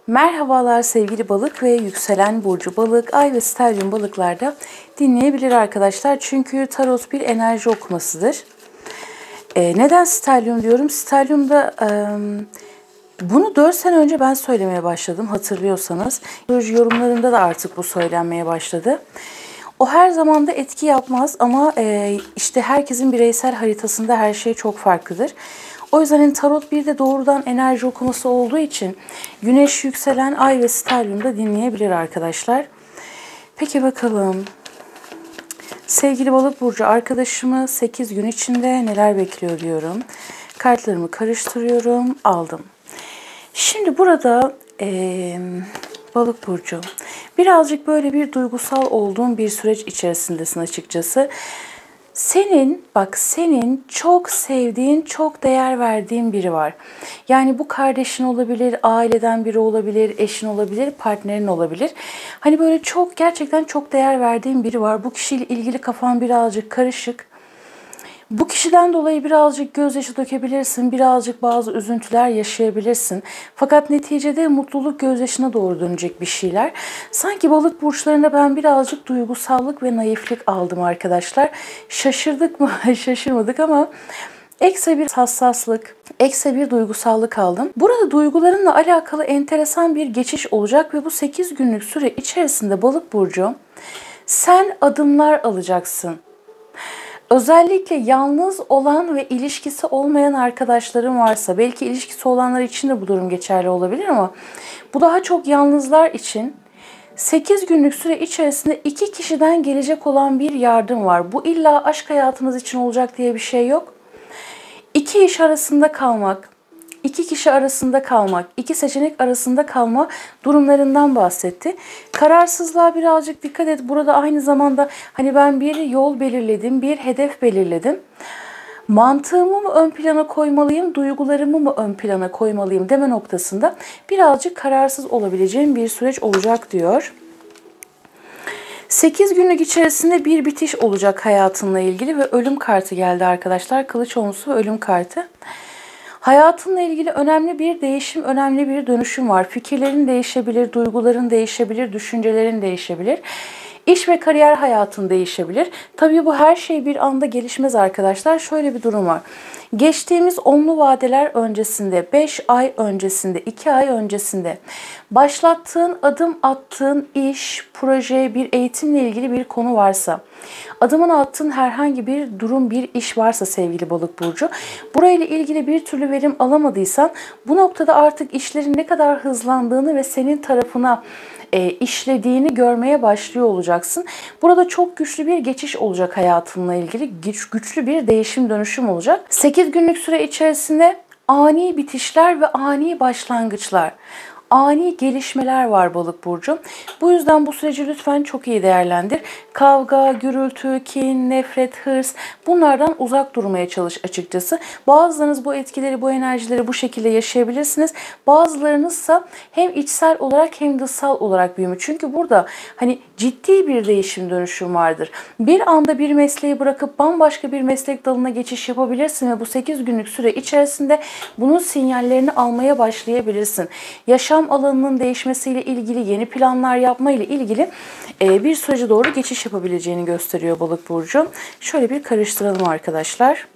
Merhabalar sevgili balık ve yükselen burcu balık, ay ve stelyum balıklarda dinleyebilir arkadaşlar. Çünkü tarot bir enerji okumasıdır. Neden stelyum diyorum? Stelyumda bunu 4 sene önce ben söylemeye başladım hatırlıyorsanız. Yorumlarında da artık bu söylenmeye başladı. O her zaman da etki yapmaz ama işte herkesin bireysel haritasında her şey çok farklıdır. O yüzden tarot bir de doğrudan enerji okuması olduğu için güneş, yükselen, ay ve stelyumda dinleyebilir arkadaşlar. Peki bakalım. Sevgili balık burcu arkadaşımı 8 gün içinde neler bekliyor diyorum. Kartlarımı karıştırıyorum. Aldım. Şimdi burada balık burcu birazcık böyle bir duygusal olduğun bir süreç içerisindesin açıkçası. Senin çok sevdiğin, çok değer verdiğin biri var. Yani bu kardeşin olabilir, aileden biri olabilir, eşin olabilir, partnerin olabilir. Hani böyle gerçekten çok değer verdiğin biri var. Bu kişiyle ilgili kafan birazcık karışık. Bu kişiden dolayı birazcık gözyaşı dökebilirsin, birazcık bazı üzüntüler yaşayabilirsin. Fakat neticede mutluluk gözyaşına doğru dönecek bir şeyler. Sanki balık burçlarında ben birazcık duygusallık ve naiflik aldım arkadaşlar. Şaşırdık mı? Şaşırmadık ama ekstra bir hassaslık, ekstra bir duygusallık aldım. Burada duygularınla alakalı enteresan bir geçiş olacak ve bu 8 günlük süre içerisinde balık burcu sen adımlar alacaksın. Özellikle yalnız olan ve ilişkisi olmayan arkadaşlarım varsa, belki ilişkisi olanlar için de bu durum geçerli olabilir ama bu daha çok yalnızlar için 8 günlük süre içerisinde 2 kişiden gelecek olan bir yardım var. Bu illa aşk hayatınız için olacak diye bir şey yok. 2 iş arasında kalmak, 2 kişi arasında kalmak, 2 seçenek arasında kalma durumlarından bahsetti. Kararsızlığa birazcık dikkat et. Burada aynı zamanda hani ben bir yol belirledim, bir hedef belirledim. Mantığımı mı ön plana koymalıyım, duygularımı mı ön plana koymalıyım deme noktasında birazcık kararsız olabileceğim bir süreç olacak diyor. 8 günlük içerisinde bir bitiş olacak hayatınla ilgili ve ölüm kartı geldi arkadaşlar. Kılıç onlusu ve ölüm kartı. Hayatınla ilgili önemli bir değişim, önemli bir dönüşüm var. Fikirlerin değişebilir, duyguların değişebilir, düşüncelerin değişebilir. İş ve kariyer hayatın değişebilir. Tabii bu her şey bir anda gelişmez arkadaşlar. Şöyle bir durum var. Geçtiğimiz onlu vadeler öncesinde, 5 ay öncesinde, 2 ay öncesinde başlattığın, adım attığın iş, proje, bir eğitimle ilgili bir konu varsa, adımını attığın herhangi bir durum, bir iş varsa sevgili balık burcu, burayla ilgili bir türlü verim alamadıysan bu noktada artık işlerin ne kadar hızlandığını ve senin tarafına işlediğini görmeye başlıyor olacaksın. Burada çok güçlü bir geçiş olacak hayatınla ilgili. Güçlü bir değişim dönüşüm olacak. 8 günlük süre içerisinde ani bitişler ve ani başlangıçlar, ani gelişmeler var balık burcu. Bu yüzden bu süreci lütfen çok iyi değerlendir. Kavga, gürültü, kin, nefret, hırs bunlardan uzak durmaya çalış açıkçası. Bazılarınız bu etkileri, bu enerjileri bu şekilde yaşayabilirsiniz. Bazılarınızsa hem içsel olarak hem dışsal olarak büyümü. Çünkü burada hani ciddi bir değişim dönüşüm vardır. Bir anda bir mesleği bırakıp bambaşka bir meslek dalına geçiş yapabilirsin ve bu 8 günlük süre içerisinde bunun sinyallerini almaya başlayabilirsin. Yaşam alanının değişmesiyle ilgili, yeni planlar yapma ile ilgili bir sürece doğru geçiş yapabileceğini gösteriyor balık burcu. Şöyle bir karıştıralım arkadaşlar.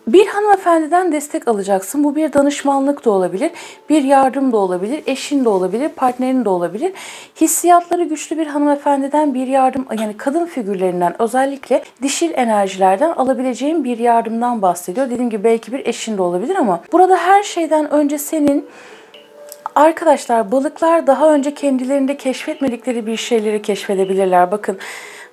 Bir hanımefendiden destek alacaksın. Bu bir danışmanlık da olabilir, bir yardım da olabilir, eşin de olabilir, partnerin de olabilir. Hissiyatları güçlü bir hanımefendiden bir yardım, yani kadın figürlerinden özellikle dişil enerjilerden alabileceğin bir yardımdan bahsediyor. Dediğim gibi belki bir eşin de olabilir ama burada her şeyden önce senin arkadaşlar balıklar daha önce kendilerinde keşfetmedikleri bir şeyleri keşfedebilirler. Bakın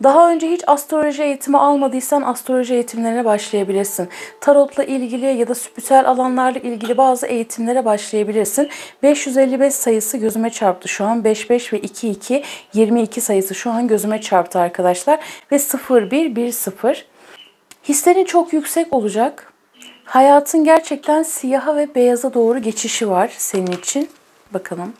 daha önce hiç astroloji eğitimi almadıysan astroloji eğitimlerine başlayabilirsin. Tarotla ilgili ya da spiritüel alanlarla ilgili bazı eğitimlere başlayabilirsin. 555 sayısı gözüme çarptı şu an. 55 ve 22, 22 sayısı şu an gözüme çarptı arkadaşlar. Ve 0110. Hislerin çok yüksek olacak. Hayatın gerçekten siyaha ve beyaza doğru geçişi var senin için. Bakalım.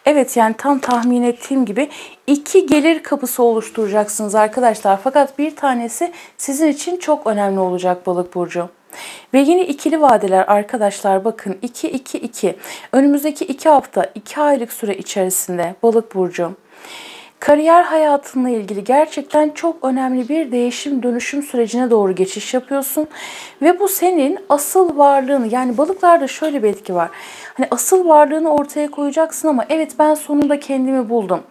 Evet yani tam tahmin ettiğim gibi 2 gelir kapısı oluşturacaksınız arkadaşlar. Fakat bir tanesi sizin için çok önemli olacak balık burcu. Ve yine ikili vadeler arkadaşlar, bakın 2-2-2. Önümüzdeki 2 hafta, 2 aylık süre içerisinde Balık burcu, kariyer hayatınla ilgili gerçekten çok önemli bir değişim dönüşüm sürecine doğru geçiş yapıyorsun. Ve bu senin asıl varlığını, yani balıklarda şöyle bir etki var. Hani asıl varlığını ortaya koyacaksın ama evet, ben sonunda kendimi buldum.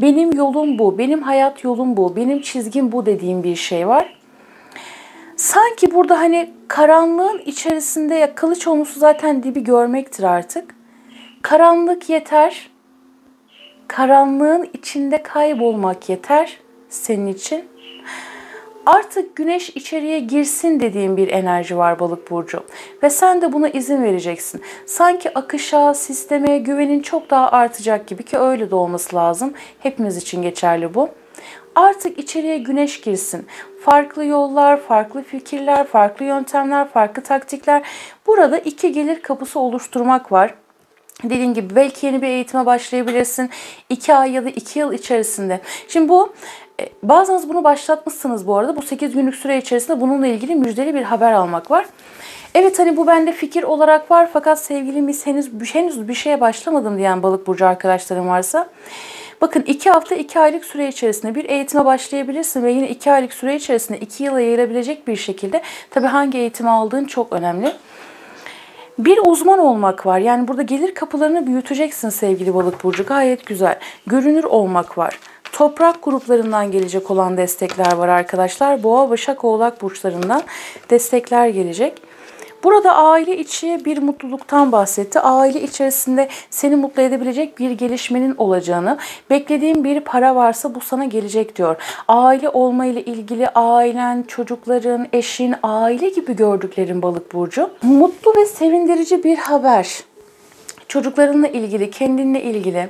Benim yolum bu, benim hayat yolum bu, benim çizgim bu dediğim bir şey var. Sanki burada hani karanlığın içerisinde, ya kılıç olmuşu zaten dibi görmektir artık. Karanlık yeter. Karanlığın içinde kaybolmak yeter senin için. Artık güneş içeriye girsin dediğim bir enerji var Balık burcu. Ve sen de buna izin vereceksin. Sanki akışa, sisteme güvenin çok daha artacak gibi, ki öyle de olması lazım. Hepimiz için geçerli bu. Artık içeriye güneş girsin. Farklı yollar, farklı fikirler, farklı yöntemler, farklı taktikler. Burada 2 gelir kapısı oluşturmak var. Dediğim gibi belki yeni bir eğitime başlayabilirsin. 2 ay ya da 2 yıl içerisinde. Şimdi bu, bazınız bunu başlatmışsınız bu arada. Bu 8 günlük süre içerisinde bununla ilgili müjdeli bir haber almak var. Evet, hani bu bende fikir olarak var fakat sevgili mis henüz bir şeye başlamadım diyen Balık burcu arkadaşlarım varsa, bakın 2 hafta 2 aylık süre içerisinde bir eğitime başlayabilirsin ve yine 2 aylık süre içerisinde 2 yıla yayılabilecek bir şekilde, tabii hangi eğitimi aldığın çok önemli, bir uzman olmak var. Yani burada gelir kapılarını büyüteceksin sevgili Balık burcu. Gayet güzel. Görünür olmak var. Toprak gruplarından gelecek olan destekler var arkadaşlar. Boğa, Başak, Oğlak burçlarından destekler gelecek. Burada aile içi bir mutluluktan bahsetti. Aile içerisinde seni mutlu edebilecek bir gelişmenin olacağını, beklediğin bir para varsa bu sana gelecek diyor. Aile olma ile ilgili ailen, çocukların, eşin, aile gibi gördüklerin Balık burcu. Mutlu ve sevindirici bir haber. Çocuklarınla ilgili, kendinle ilgili,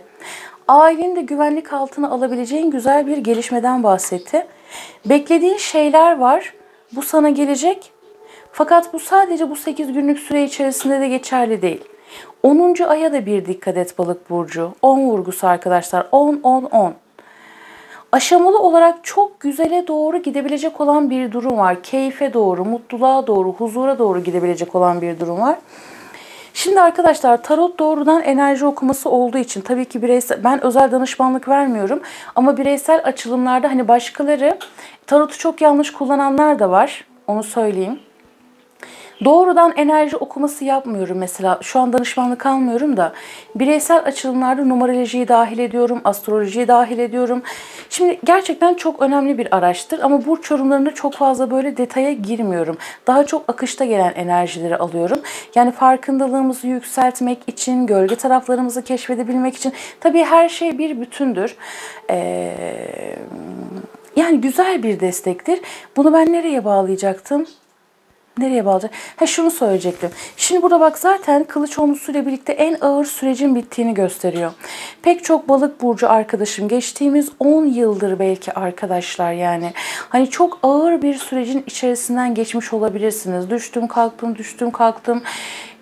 aileni de güvenlik altına alabileceğin güzel bir gelişmeden bahsetti. Beklediğin şeyler var. Bu sana gelecek. Fakat bu sadece bu 8 günlük süre içerisinde de geçerli değil. 10. aya da bir dikkat et Balık burcu. 10 vurgusu arkadaşlar. 10, 10, 10. Aşamalı olarak çok güzele doğru gidebilecek olan bir durum var. Keyfe doğru, mutluluğa doğru, huzura doğru gidebilecek olan bir durum var. Şimdi arkadaşlar, tarot doğrudan enerji okuması olduğu için tabii ki bireysel, ben özel danışmanlık vermiyorum ama bireysel açılımlarda hani başkaları tarotu çok yanlış kullananlar da var. Onu söyleyeyim. Doğrudan enerji okuması yapmıyorum mesela. Şu an danışmanlık almıyorum da bireysel açılımlarda numerolojiyi dahil ediyorum, astrolojiyi dahil ediyorum. Şimdi gerçekten çok önemli bir araçtır ama burç yorumlarında çok fazla böyle detaya girmiyorum. Daha çok akışta gelen enerjileri alıyorum. Yani farkındalığımızı yükseltmek için, gölge taraflarımızı keşfedebilmek için, tabii her şey bir bütündür. Yani güzel bir destektir. Bunu ben nereye bağlayacaktım? Nereye bağlayacak? Şunu söyleyecektim. Şimdi burada bak, zaten kılıç onlusuyla birlikte en ağır sürecin bittiğini gösteriyor. Pek çok Balık burcu arkadaşım geçtiğimiz 10 yıldır belki arkadaşlar, yani hani çok ağır bir sürecin içerisinden geçmiş olabilirsiniz. Düştüm kalktım, düştüm kalktım.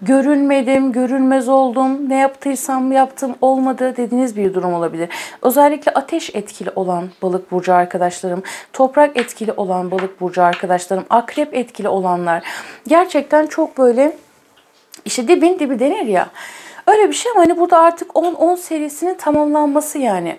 Görünmedim, görünmez oldum, ne yaptıysam yaptım, olmadı dediğiniz bir durum olabilir. Özellikle ateş etkili olan Balık burcu arkadaşlarım, toprak etkili olan Balık burcu arkadaşlarım, akrep etkili olanlar gerçekten çok böyle işte dibin dibi denir ya. Öyle bir şey ama hani burada artık 10-10 serisinin tamamlanması, yani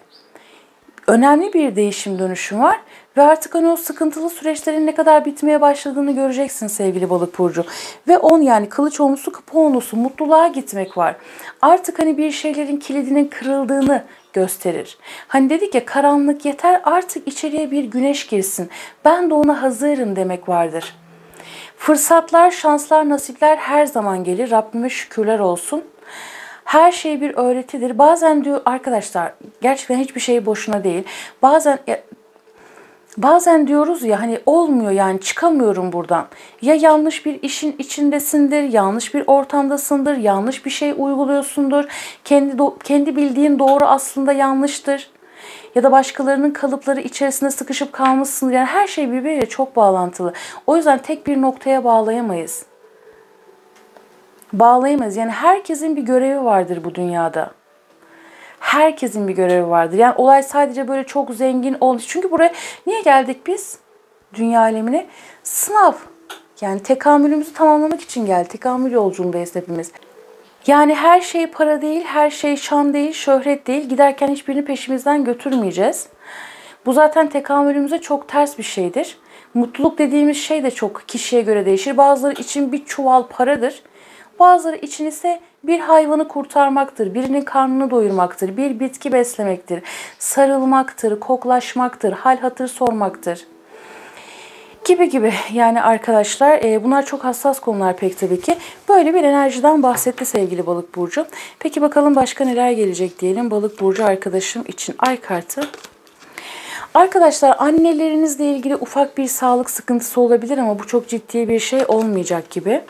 önemli bir değişim dönüşüm var. Ve artık hani o sıkıntılı süreçlerin ne kadar bitmeye başladığını göreceksin sevgili Balık burcu. Ve 10, yani kılıç onlusu, kupa onlusu, mutluluğa gitmek var. Artık hani bir şeylerin kilidinin kırıldığını gösterir. Hani dedik ya, karanlık yeter, artık içeriye bir güneş girsin. Ben de ona hazırım demek vardır. Fırsatlar, şanslar, nasipler her zaman gelir. Rabbime şükürler olsun. Her şey bir öğretidir. Bazen diyor arkadaşlar, gerçekten hiçbir şey boşuna değil. Bazen diyoruz ya, hani olmuyor, yani çıkamıyorum buradan. Ya yanlış bir işin içindesindir, yanlış bir ortamdasındır, yanlış bir şey uyguluyorsundur. Kendi bildiğin doğru aslında yanlıştır. Ya da başkalarının kalıpları içerisinde sıkışıp kalmışsındır. Yani her şey birbiriyle çok bağlantılı. O yüzden tek bir noktaya bağlayamayız. Yani herkesin bir görevi vardır bu dünyada. Herkesin bir görevi vardır. Yani olay sadece böyle çok zengin olmuş. Çünkü buraya niye geldik biz? Dünya alemine. Sınav. Yani tekamülümüzü tamamlamak için geldi. Tekamül yolculuğundayız hepimiz. Yani her şey para değil, her şey şan değil, şöhret değil. Giderken hiçbirini peşimizden götürmeyeceğiz. Bu zaten tekamülümüze çok ters bir şeydir. Mutluluk dediğimiz şey de çok kişiye göre değişir. Bazıları için bir çuval paradır. Bazıları için ise bir hayvanı kurtarmaktır, birinin karnını doyurmaktır, bir bitki beslemektir, sarılmaktır, koklaşmaktır, hal hatır sormaktır. Gibi gibi yani arkadaşlar bunlar çok hassas konular pek tabii ki. Böyle bir enerjiden bahsetti sevgili Balık burcu. Peki bakalım başka neler gelecek diyelim Balık burcu arkadaşım için ay kartı. Arkadaşlar annelerinizle ilgili ufak bir sağlık sıkıntısı olabilir ama bu çok ciddi bir şey olmayacak gibi.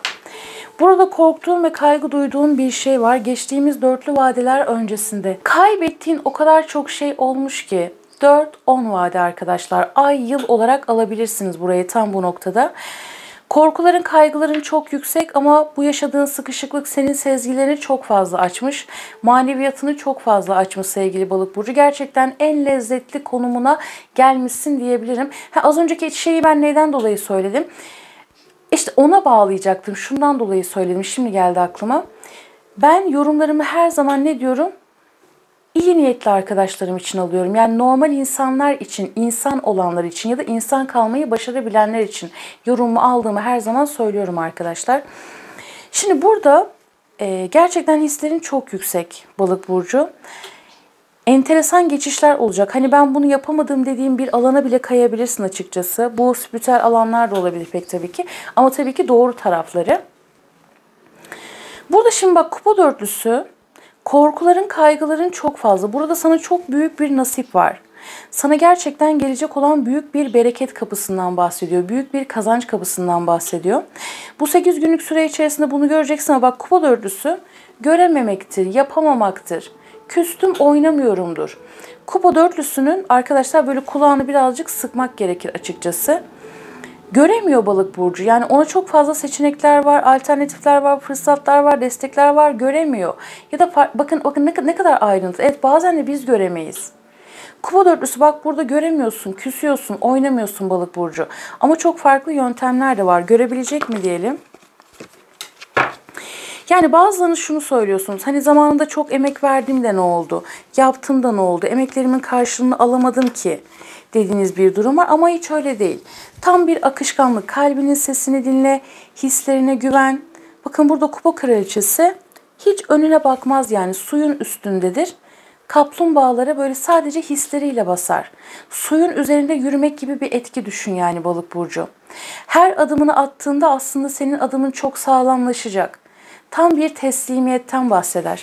Burada korktuğum ve kaygı duyduğum bir şey var. Geçtiğimiz dörtlü vadeler öncesinde kaybettiğin o kadar çok şey olmuş ki 4-10 vade arkadaşlar. Ay yıl olarak alabilirsiniz burayı tam bu noktada. Korkuların, kaygıların çok yüksek ama bu yaşadığın sıkışıklık senin sezgilerini çok fazla açmış. Maneviyatını çok fazla açmış sevgili Balık burcu. Gerçekten en lezzetli konumuna gelmişsin diyebilirim. Az önceki şeyi ben neyden dolayı söyledim? İşte ona bağlayacaktım. Şundan dolayı söyledim. Şimdi geldi aklıma. Ben yorumlarımı her zaman ne diyorum? İyi niyetli arkadaşlarım için alıyorum. Yani normal insanlar için, insan olanlar için ya da insan kalmayı başarabilenler için yorumumu aldığımı her zaman söylüyorum arkadaşlar. Şimdi burada gerçekten hislerin çok yüksek Balık burcu. Enteresan geçişler olacak. Hani ben bunu yapamadım dediğim bir alana bile kayabilirsin açıkçası. Bu spiritüel alanlar da olabilir pek tabii ki. Ama tabii ki doğru tarafları. Burada şimdi bak kupa dörtlüsü. Korkuların, kaygıların çok fazla. Burada sana çok büyük bir nasip var. Sana gerçekten gelecek olan büyük bir bereket kapısından bahsediyor. Büyük bir kazanç kapısından bahsediyor. Bu 8 günlük süre içerisinde bunu göreceksin ama bak kupa dörtlüsü görememektir, yapamamaktır. Küstüm oynamıyorumdur. Kupa dörtlüsünün arkadaşlar böyle kulağını birazcık sıkmak gerekir açıkçası. Göremiyor Balık burcu. Yani ona çok fazla seçenekler var, alternatifler var, fırsatlar var, destekler var. Göremiyor. Ya da bakın ne kadar ayrıntı. Evet bazen de biz göremeyiz. Kupa dörtlüsü bak burada göremiyorsun, küsüyorsun, oynamıyorsun Balık burcu. Ama çok farklı yöntemler de var. Görebilecek mi diyelim? Yani bazılarınız şunu söylüyorsunuz. Hani zamanında çok emek verdim de ne oldu? Yaptım da ne oldu? Emeklerimin karşılığını alamadım ki dediğiniz bir durum var ama hiç öyle değil. Tam bir akışkanlık. Kalbinin sesini dinle, hislerine güven. Bakın burada kupa kraliçesi hiç önüne bakmaz yani suyun üstündedir. Kaplumbağalara böyle sadece hisleriyle basar. Suyun üzerinde yürümek gibi bir etki düşün yani Balık burcu. Her adımını attığında aslında senin adımın çok sağlamlaşacak. Tam bir teslimiyetten bahseder.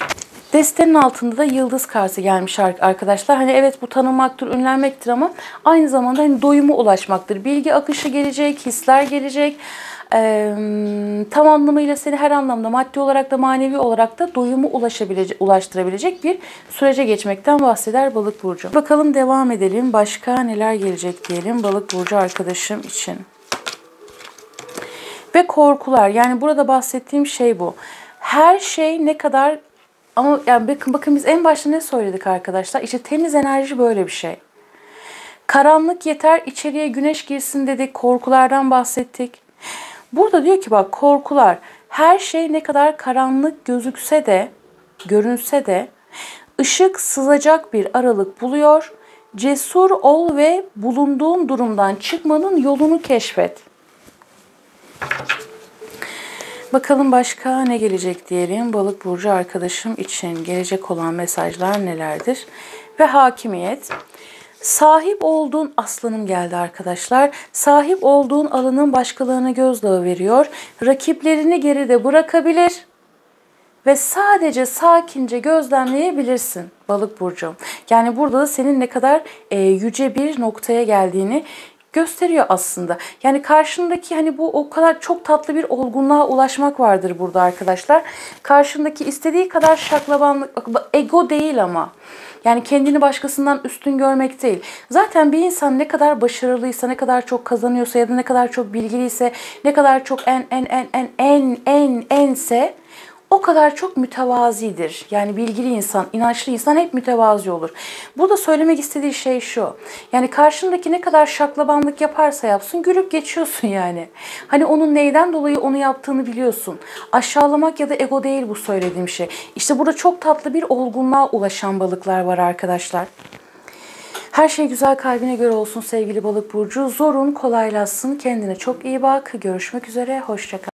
Destenin altında da yıldız kartı gelmiş arkadaşlar. Hani evet bu tanınmaktır, ünlenmektir ama aynı zamanda hani doyuma ulaşmaktır. Bilgi akışı gelecek, hisler gelecek. Tam anlamıyla seni her anlamda maddi olarak da manevi olarak da doyumu ulaştırabilecek bir sürece geçmekten bahseder Balık burcu. Bakalım devam edelim. Başka neler gelecek diyelim Balık burcu arkadaşım için. Ve korkular. Yani burada bahsettiğim şey bu. Her şey ne kadar ama yani bakın biz en başta ne söyledik arkadaşlar? İşte temiz enerji böyle bir şey. Karanlık yeter, içeriye güneş girsin dedik. Korkulardan bahsettik. Burada diyor ki bak korkular. Her şey ne kadar karanlık gözükse de, görünse de ışık sızacak bir aralık buluyor. Cesur ol ve bulunduğun durumdan çıkmanın yolunu keşfet. Bakalım başka ne gelecek diyelim. Balık burcu arkadaşım için gelecek olan mesajlar nelerdir? Ve hakimiyet. Sahip olduğun aslanım geldi arkadaşlar. Sahip olduğun alanın başkalarına gözdağı veriyor. Rakiplerini geride bırakabilir ve sadece sakince gözlemleyebilirsin Balık burcu. Yani burada da senin ne kadar yüce bir noktaya geldiğini gösteriyor aslında. Yani karşındaki hani bu o kadar çok tatlı bir olgunluğa ulaşmak vardır burada arkadaşlar. Karşındaki istediği kadar şaklabanlık, ego değil ama. Yani kendini başkasından üstün görmek değil. Zaten bir insan ne kadar başarılıysa, ne kadar çok kazanıyorsa ya da ne kadar çok bilgiliyse, ne kadar çok ense o kadar çok mütevazidir. Yani bilgili insan, inançlı insan hep mütevazi olur. Burada söylemek istediği şey şu. Yani karşındaki ne kadar şaklabanlık yaparsa yapsın gülüp geçiyorsun yani. Hani onun neyden dolayı onu yaptığını biliyorsun. Aşağılamak ya da ego değil bu söylediğim şey. İşte burada çok tatlı bir olgunluğa ulaşan balıklar var arkadaşlar. Her şey güzel, kalbine göre olsun sevgili balık burcu. Zorun kolaylaşsın. Kendine çok iyi bak. Görüşmek üzere. Hoşça kal.